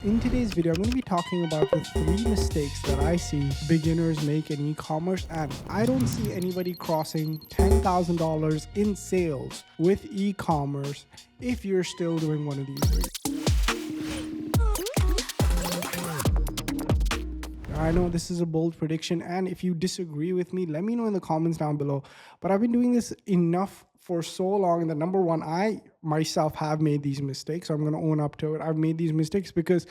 In today's video, I'm going to be talking about the 3 mistakes that I see beginners make in e-commerce, and I don't see anybody crossing $10,000 in sales with e-commerce if you're still doing one of these things. I know this is a bold prediction, and if you disagree with me, let me know in the comments down below. But I've been doing this enough for so long that number one, I myself have made these mistakes. So I'm going to own up to it. I've made these mistakes because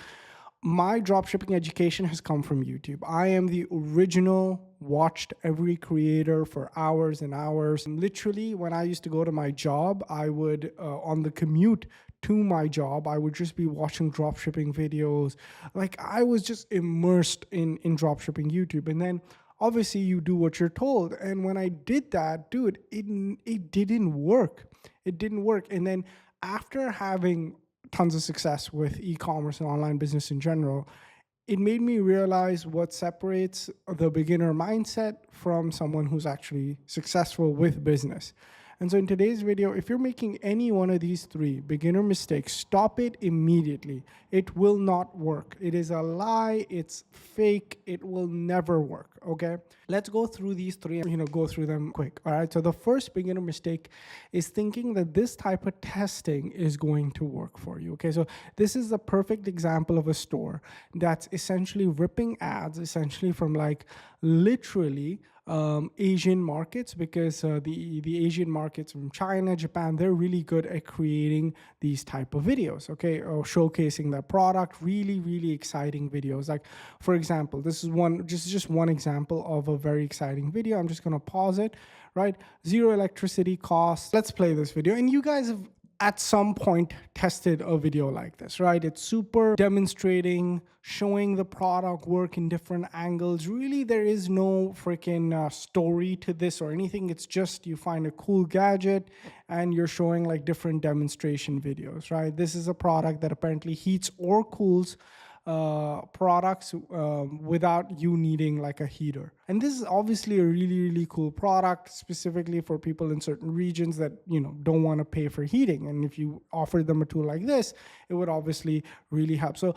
my dropshipping education has come from YouTube. I am the original, watched every creator for hours and hours. And literally, when I used to go to my job, I would, on the commute to my job, I would just be watching dropshipping videos. Like I was just immersed in dropshipping YouTube. And then obviously you do what you're told. And when I did that, dude, it didn't work. It didn't work. And then after having tons of success with e-commerce and online business in general, it made me realize what separates the beginner mindset from someone who's actually successful with business. And so in today's video, if you're making any one of these 3 beginner mistakes, stop it immediately. It will not work. It is a lie. It's fake. It will never work. Okay. Let's go through these 3 and go through them quick. All right. So the first beginner mistake is thinking that this type of testing is going to work for you. Okay. So this is a perfect example of a store that's essentially ripping ads essentially from like literally Asian markets, because the Asian markets from China, Japan, they're really good at creating these type of videos, okay, or showcasing their product. Really exciting videos. Like for example, this is just one example of a very exciting video. I'm just gonna pause it. Right, 0 electricity costs. Let's play this video, and you guys have at some point tested a video like this, right? It's super demonstrating, showing the product work in different angles. Really, there is no freaking story to this or anything. It's just you find a cool gadget and you're showing like different demonstration videos, right? This is a product that apparently heats or cools products without you needing like a heater. And this is obviously a really cool product, specifically for people in certain regions that don't want to pay for heating. And if you offer them a tool like this, it would obviously really help. So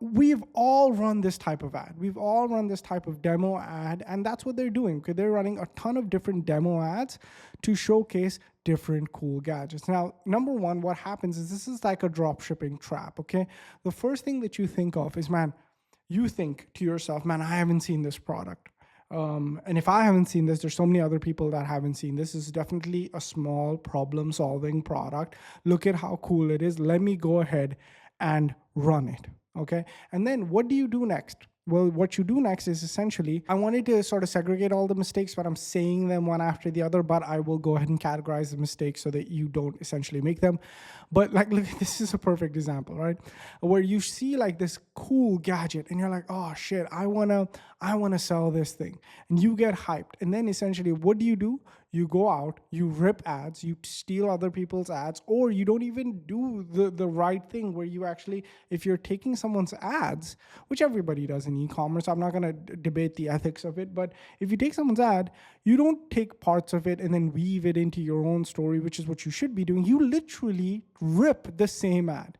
we've all run this type of ad. We've all run this type of demo ad, and that's what they're doing. Okay, they're running a ton of different demo ads to showcase different cool gadgets. Now, number one, what happens is this is like a drop shipping trap, okay? The first thing that you think of is, man, you think to yourself, man, I haven't seen this product. And if I haven't seen this, there's so many other people that haven't seen this. This is definitely a small problem-solving product. Look at how cool it is. Let me go ahead and run it, okay? And then what do you do next? Well, what you do next is essentially, I wanted to sort of segregate all the mistakes, but I'm saying them one after the other, but I will go ahead and categorize the mistakes so that you don't essentially make them. But like, look, this is a perfect example, right? Where you see like this cool gadget and you're like, oh shit, I wanna sell this thing. And you get hyped. And then essentially, what do? You go out, you rip ads, you steal other people's ads, or you don't even do the right thing where you actually, if you're taking someone's ads, which everybody does in e-commerce, I'm not going to debate the ethics of it, but if you take someone's ad, you don't take parts of it and then weave it into your own story, which is what you should be doing. You literally rip the same ad.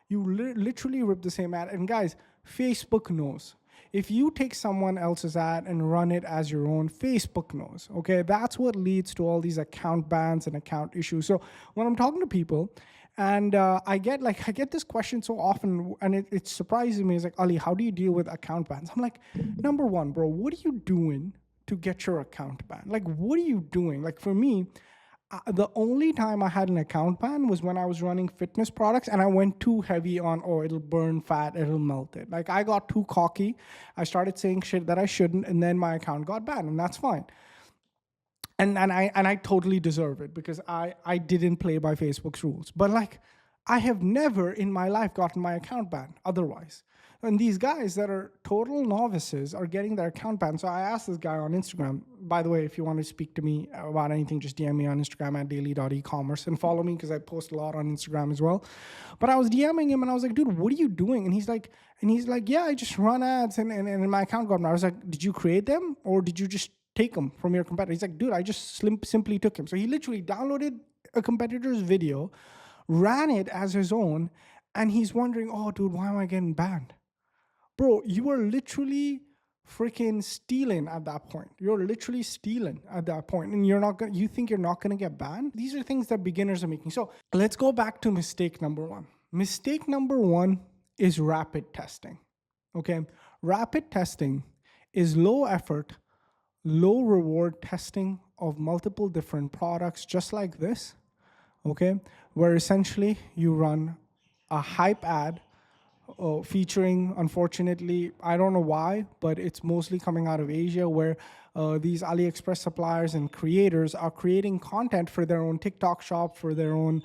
You literally rip the same ad. And guys, Facebook knows. If you take someone else's ad and run it as your own, Facebook knows, okay? That's what leads to all these account bans and account issues. So when I'm talking to people, and I get this question so often, and it surprises me. It's like, Ali, how do you deal with account bans? I'm like, number one, bro, what are you doing to get your account banned? Like, what are you doing? Like for me, the only time I had an account ban was when I was running fitness products and I went too heavy on, oh, it'll burn fat, it'll melt it. Like I got too cocky. I started saying shit that I shouldn't, and then my account got banned, and that's fine. And I totally deserve it because I didn't play by Facebook's rules. But like, I have never in my life gotten my account banned otherwise. And these guys that are total novices are getting their account banned. So I asked this guy on Instagram, by the way, if you want to speak to me about anything, just DM me on Instagram at daily.ecommerce and follow me because I post a lot on Instagram as well. But I was DMing him and I was like, dude, what are you doing? And he's like, yeah, I just run ads and my account got banned. I was like, did you create them or did you just take them from your competitor? He's like, dude, I just simply took him. So he literally downloaded a competitor's video, ran it as his own, And he's wondering, oh, dude, why am I getting banned? Bro, you are literally freaking stealing at that point. You're literally stealing at that point, and you think you're not gonna get banned? These are things that beginners are making. So let's go back to mistake number one. Mistake number one is rapid testing. Okay, rapid testing is low effort, low reward testing of multiple different products, just like this. Okay, where essentially you run a hype ad featuring, unfortunately, I don't know why, but it's mostly coming out of Asia, where these AliExpress suppliers and creators are creating content for their own TikTok shop, for their own,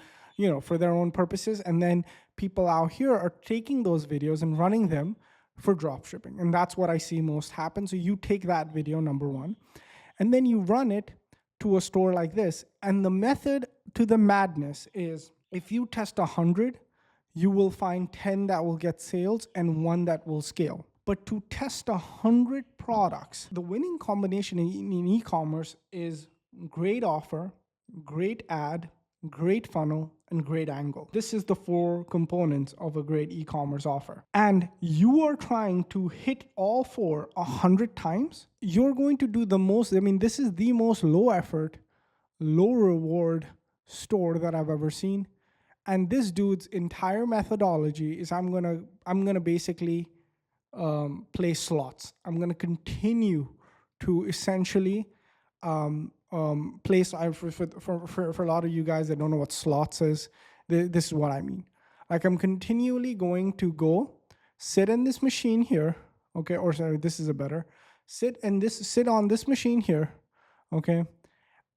for their own purposes. And then people out here are taking those videos and running them for drop shipping. And that's what I see most happen. So you take that video, number one, and then you run it to a store like this. And the method to the madness is, if you test 100, you will find 10 that will get sales and 1 that will scale. But to test 100 products, the winning combination in e-commerce is great offer, great ad, great funnel, and great angle. This is the 4 components of a great e-commerce offer. And you are trying to hit all 4 100 times. You're going to do the most, this is the most low effort, low reward store that I've ever seen. And this dude's entire methodology is I'm gonna basically play slots. I'm gonna continue to essentially play. For a lot of you guys that don't know what slots is, this is what I mean. Like, I'm continually going to go sit in this machine here, okay? Or sorry, this is a better sit on this machine here, okay?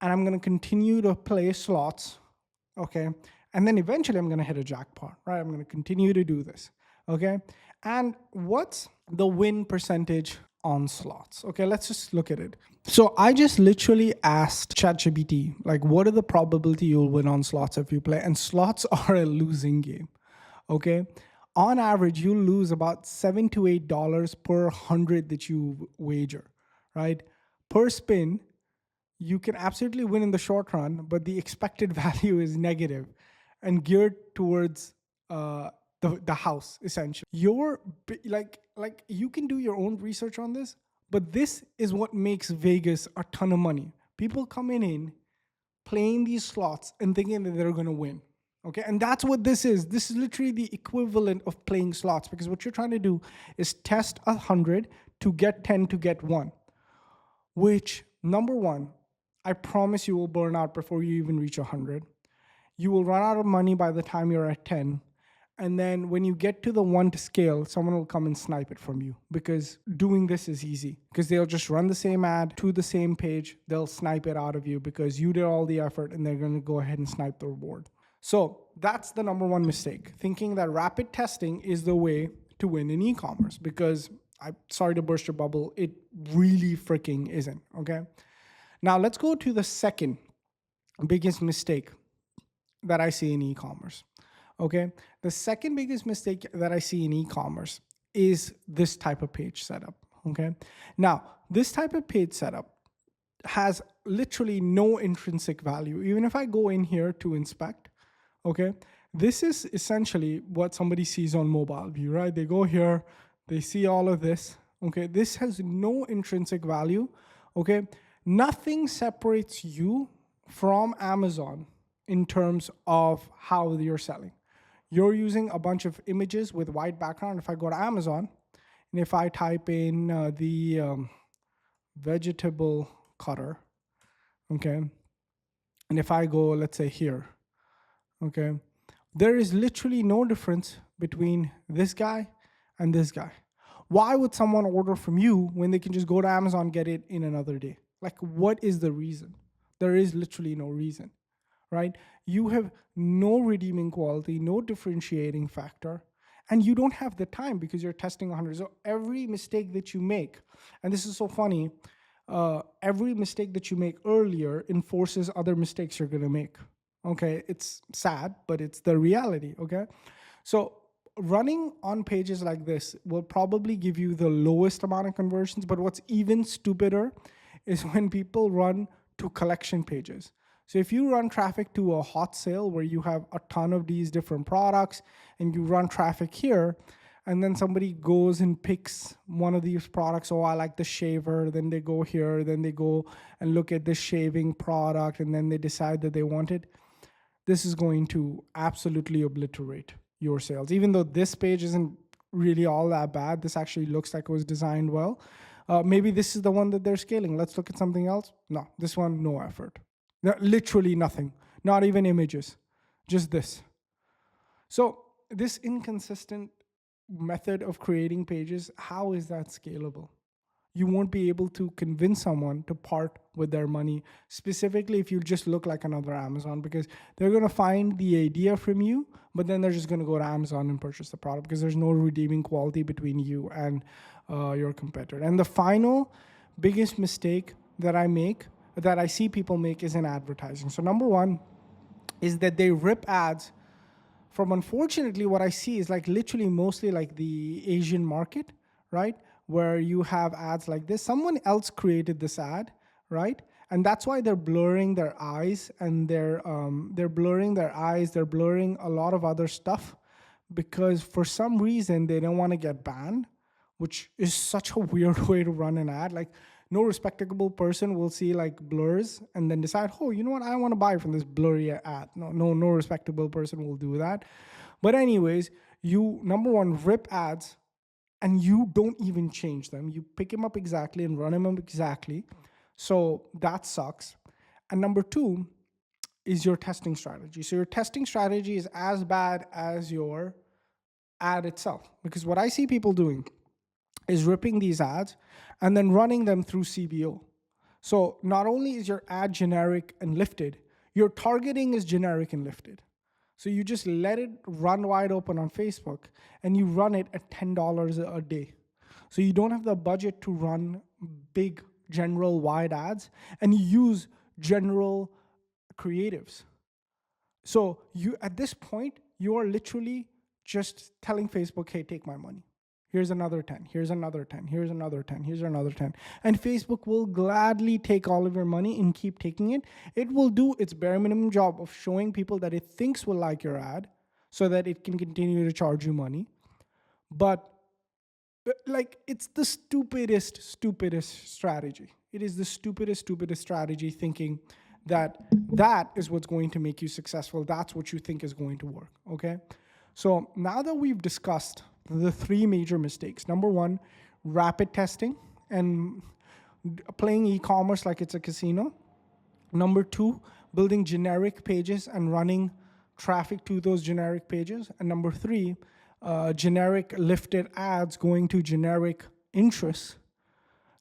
And I'm gonna continue to play slots, okay? And then eventually I'm gonna hit a jackpot, right? I'm gonna continue to do this, okay? And what's the win percentage on slots? Okay, let's just look at it. So I just literally asked ChatGPT, like, what are the probability you'll win on slots if you play? And slots are a losing game, okay? On average, you'll lose about $7 to $8 per 100 that you wager, right? Per spin, you can absolutely win in the short run, but the expected value is negative and geared towards the house, essentially. You're like you can do your own research on this, but this is what makes Vegas a ton of money. People coming in, playing these slots and thinking that they're gonna win. Okay, and that's what this is. This is literally the equivalent of playing slots, because what you're trying to do is test 100 to get 10 to get 1, which, number one, I promise you will burn out before you even reach 100. You will run out of money by the time you're at 10. And then when you get to the 1 to scale, someone will come and snipe it from you, because doing this is easy, because they'll just run the same ad to the same page. They'll snipe it out of you because you did all the effort, and they're going to go ahead and snipe the reward. So that's the number one mistake, thinking that rapid testing is the way to win in e-commerce, because sorry to burst your bubble, it really freaking isn't, okay? Now let's go to the second biggest mistake that I see in e-commerce. Okay, the second biggest mistake that I see in e-commerce is this type of page setup. Okay, now this type of page setup has literally no intrinsic value. Even if I go in here to inspect, okay, this is essentially what somebody sees on mobile view, right? They go here, they see all of this. Okay, this has no intrinsic value. Okay, nothing separates you from Amazon in terms of how you're selling. You're using a bunch of images with white background. If I go to Amazon and if I type in the vegetable cutter, okay, and if I go, let's say here, okay, there is literally no difference between this guy and this guy. Why would someone order from you when they can just go to Amazon, get it in another day? Like, what is the reason? There is literally no reason. Right? You have no redeeming quality, no differentiating factor, and you don't have the time because you're testing 100. So every mistake that you make, and this is so funny, every mistake that you make earlier enforces other mistakes you're going to make. Okay, it's sad, but it's the reality. Okay, so running on pages like this will probably give you the lowest amount of conversions, but what's even stupider is when people run to collection pages. So if you run traffic to a hot sale where you have a ton of these different products and you run traffic here, and then somebody goes and picks one of these products, oh, I like the shaver, then they go here, then they go and look at the shaving product, and then they decide that they want it, this is going to absolutely obliterate your sales. Even though this page isn't really all that bad, this actually looks like it was designed well. Maybe this is the one that they're scaling. Let's look at something else. No, this one, no effort. Literally nothing, not even images, just this. So this inconsistent method of creating pages, how is that scalable? You won't be able to convince someone to part with their money, specifically if you just look like another Amazon, because they're going to find the idea from you, but then they're just going to go to Amazon and purchase the product because there's no redeeming quality between you and your competitor. And the final biggest mistake that I see people make is in advertising. So number one is that they rip ads from, unfortunately, what I see is like literally mostly like the Asian market, right? Where you have ads like this. Someone else created this ad, right? And that's why they're blurring their eyes, and they're blurring their eyes. They're blurring a lot of other stuff because for some reason they don't want to get banned, which is such a weird way to run an ad. Like, no respectable person will see like blurs and then decide, oh, you know what, I want to buy from this blurry ad. No respectable person will do that. But anyways, you, number one, rip ads and you don't even change them. You pick them up exactly and run them up exactly. So that sucks. And number two is your testing strategy. So your testing strategy is as bad as your ad itself. Because what I see people doing is ripping these ads and then running them through CBO. So not only is your ad generic and lifted, your targeting is generic and lifted. So you just let it run wide open on Facebook and you run it at $10 a day. So you don't have the budget to run big general wide ads, and you use general creatives. So you, at this point, you are literally just telling Facebook, hey, take my money. Here's another 10, here's another 10, here's another 10, here's another 10. And Facebook will gladly take all of your money and keep taking it. It will do its bare minimum job of showing people that it thinks will like your ad so that it can continue to charge you money. But like, it's the stupidest strategy. It is the stupidest strategy, thinking that that is what's going to make you successful. That's what you think is going to work, okay? So now that we've discussed the three major mistakes. Number one, rapid testing and playing e-commerce like it's a casino. Number two, building generic pages and running traffic to those generic pages. And number three, generic lifted ads going to generic interests.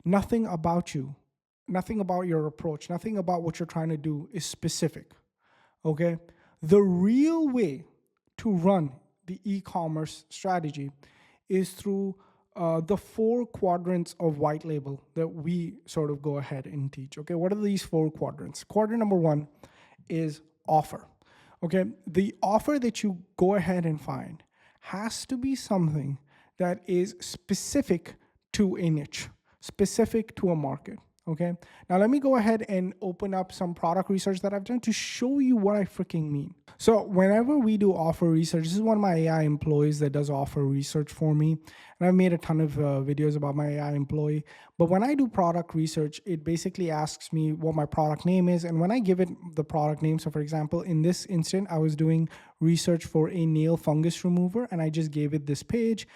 Nothing about you, nothing about your approach, nothing about what you're trying to do is specific, okay? The real way to run the e-commerce strategy is through the 4 quadrants of white label that we sort of go ahead and teach. Okay, what are these 4 quadrants? Quadrant number 1 is offer. Okay, the offer that you go ahead and find has to be something that is specific to a niche, specific to a market. Okay, now let me go ahead and open up some product research that I've done to show you what I freaking mean. So whenever we do offer research, this is one of my AI employees that does offer research for me. And I've made a ton of videos about my AI employee. But when I do product research, it basically asks me what my product name is. And when I give it the product name, so for example, in this instant, I was doing research for a nail fungus remover and I just gave it this page.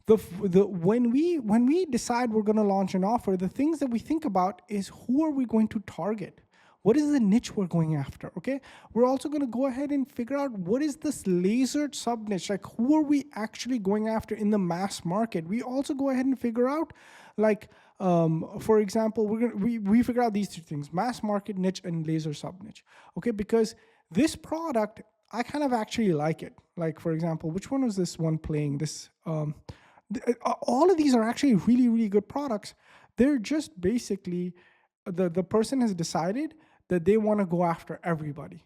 When we decide we're going to launch an offer, the things that we think about is who are we going to target? What is the niche we're going after? Okay, we're also going to go ahead and figure out what is this laser sub niche, like who are we actually going after in the mass market. We also go ahead and figure out, like for example, we figure out these 2 things: mass market niche and laser sub niche. Okay, because this product, I kind of actually like it. Like for example, which one was this one playing? This all of these are actually really, really good products. They're just basically, the person has decided that they want to go after everybody.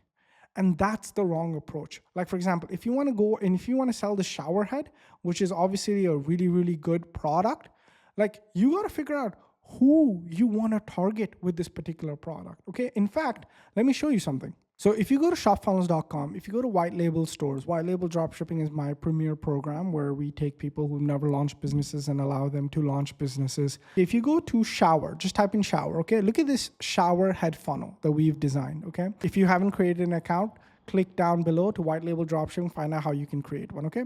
And that's the wrong approach. Like for example, if you want to go and if you want to sell the shower head, which is obviously a really, really good product, like you got to figure out who you want to target with this particular product. Okay. In fact, let me show you something. So if you go to shopfunnels.com, if you go to white label stores, white label dropshipping is my premier program where we take people who've never launched businesses and allow them to launch businesses. If you go to shower, just type in shower. Okay. Look at this shower head funnel that we've designed. Okay. If you haven't created an account, click down below to white label dropshipping, find out how you can create one. Okay.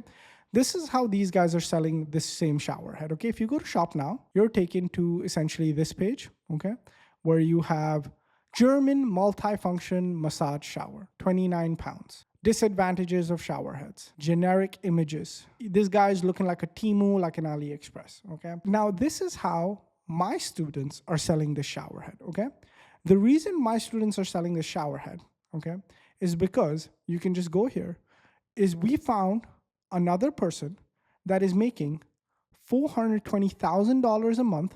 This is how these guys are selling this same shower head. Okay. If you go to shop now, you're taken to essentially this page. Okay. Where you have German multifunction massage shower, 29 pounds. Disadvantages of shower heads, generic images. This guy is looking like a Temu, like an AliExpress, okay? Now, this is how my students are selling this shower head, okay? The reason my students are selling this shower head, okay, is because you can just go here, is we found another person that is making $420,000 a month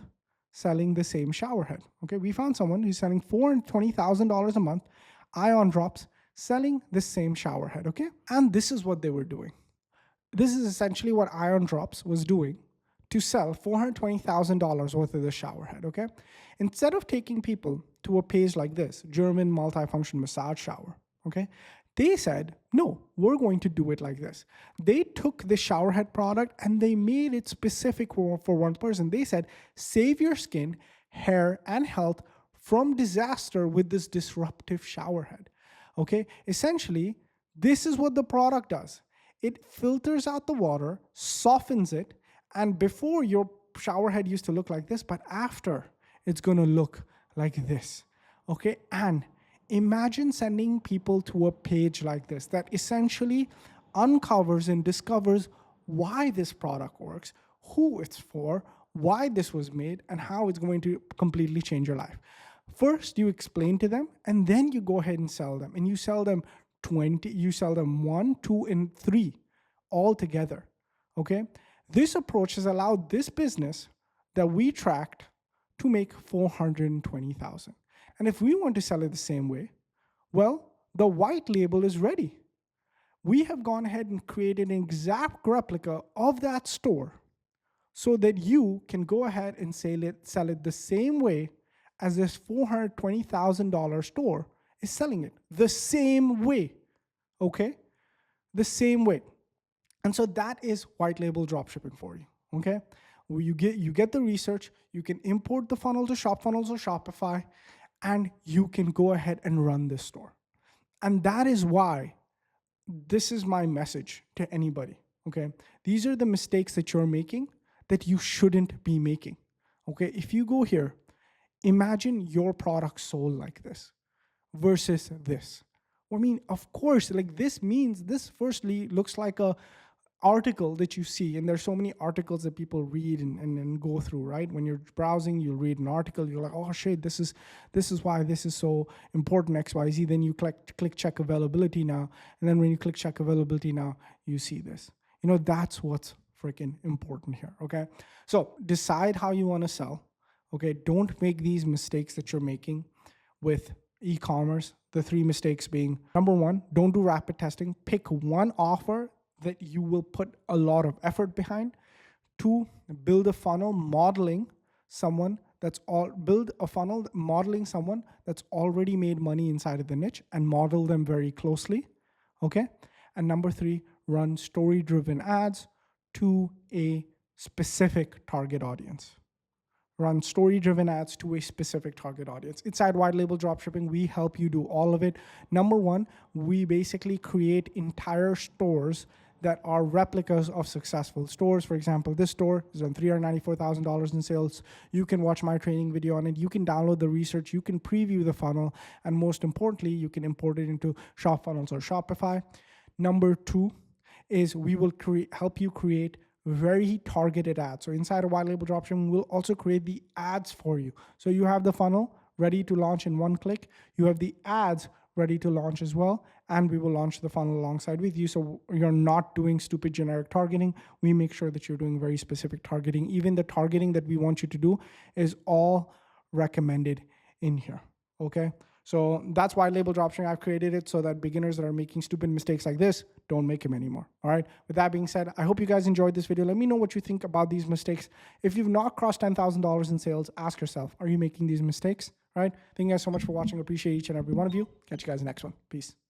selling the same shower head. Okay, we found someone who's selling $420,000 a month, ion drops, selling the same shower head. Okay, and this is what they were doing. This is essentially what ion drops was doing to sell $420,000 worth of the shower head. Okay, instead of taking people to a page like this, German multifunction massage shower. Okay, they said, no, we're going to do it like this. They took the shower head product and they made it specific for one person. They said, save your skin, hair, and health from disaster with this disruptive shower head. Okay, essentially, this is what the product does. It filters out the water, softens it, and before your shower head used to look like this, but after it's gonna look like this. Okay, and imagine sending people to a page like this that essentially uncovers and discovers why this product works, who it's for, why this was made, and how it's going to completely change your life. First, you explain to them, and then you go ahead and sell them. And you sell them 20, you sell them 1, 2, and 3 all together. Okay? This approach has allowed this business that we tracked to make $420,000. And if we want to sell it the same way, well, the white label is ready. We have gone ahead and created an exact replica of that store so that you can go ahead and sell it the same way as this $420,000 store is selling it. The same way, okay? The same way. And so that is white label dropshipping for you, okay? Where you get the research, you can import the funnel to ShopFunnels or Shopify, and you can go ahead and run this store. And that is why this is my message to anybody, okay? These are the mistakes that you're making that you shouldn't be making, okay? If you go here, imagine your product sold like this versus this. I mean, of course, like this means this firstly looks like a article that you see, and there's so many articles that people read and go through, right? When you're browsing, you'll read an article, you're like, oh shit, this is why this is so important, XYZ. Then you click check availability now, and then when you click check availability now, you see this. You know, that's what's freaking important here, okay? So decide how you want to sell, okay? Don't make these mistakes that you're making with e-commerce. The 3 mistakes being, number 1, don't do rapid testing. Pick one offer that you will put a lot of effort behind. 2, build a funnel modeling someone that's already made money inside of the niche and model them very closely, okay? And number 3, run story-driven ads to a specific target audience. Run story-driven ads to a specific target audience. Inside white label dropshipping, we help you do all of it. Number 1, we basically create entire stores that are replicas of successful stores. For example, this store is on $394,000 in sales. You can watch my training video on it. You can download the research. You can preview the funnel. And most importantly, you can import it into ShopFunnels or Shopify. Number 2 is we will help you create very targeted ads. So inside of white label dropshipping, we'll also create the ads for you. So you have the funnel ready to launch in one click. You have the ads ready to launch as well, and we will launch the funnel alongside with you. So you're not doing stupid generic targeting. We make sure that you're doing very specific targeting. Even the targeting that we want you to do is all recommended in here, okay? So that's why label dropshipping, I've created it so that beginners that are making stupid mistakes like this don't make them anymore. All right. With that being said, I hope you guys enjoyed this video. Let me know what you think about these mistakes. If you've not crossed $10,000 in sales, ask yourself, are you making these mistakes? All right. Thank you guys so much for watching. Appreciate each and every one of you. Catch you guys in the next one. Peace.